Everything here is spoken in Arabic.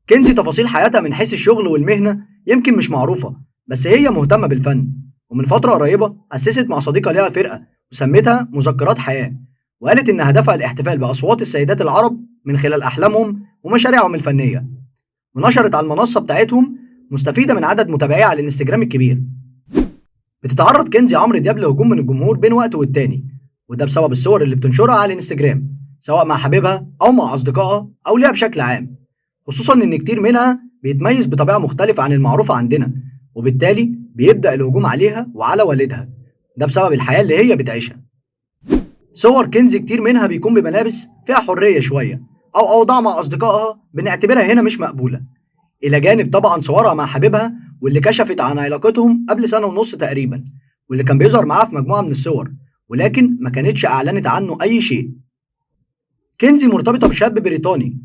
كنزي تفاصيل حياتها من حيث الشغل والمهنة يمكن مش معروفة، بس هي مهتمة بالفن، ومن فترة قريبة أسست مع صديقة ليها فرقة وسمتها مذكرات حياة، وقالت إن هدفها الاحتفال بأصوات السيدات العرب من خلال أحلامهم ومشاريعهم الفنية، ونشرت على المنصة بتاعتهم مستفيدة من عدد متابعيها على الانستجرام الكبير. بتتعرض كنزي عمرو دياب لهجوم من الجمهور بين وقت والتاني، وده بسبب الصور اللي بتنشرها على الانستجرام سواء مع حبيبها أو مع أصدقائها أو ليها بشكل عام، خصوصا إن كتير منها بيتميز بطبيعة مختلفة عن المعروفة عندنا، وبالتالي بيبدأ الهجوم عليها وعلى والدها، ده بسبب الحياة اللي هي بتعيشها. صور كنزي كتير منها بيكون بملابس فيها حرية شوية أو أوضاع مع أصدقائها بنعتبرها هنا مش مقبولة، إلى جانب طبعا صورها مع حبيبها واللي كشفت عن علاقتهم قبل سنة ونص تقريبا، واللي كان بيظهر معاها في مجموعة من الصور، ولكن ما كانتش أعلنت عنه أي شيء. كنزي مرتبطة بشاب بريطاني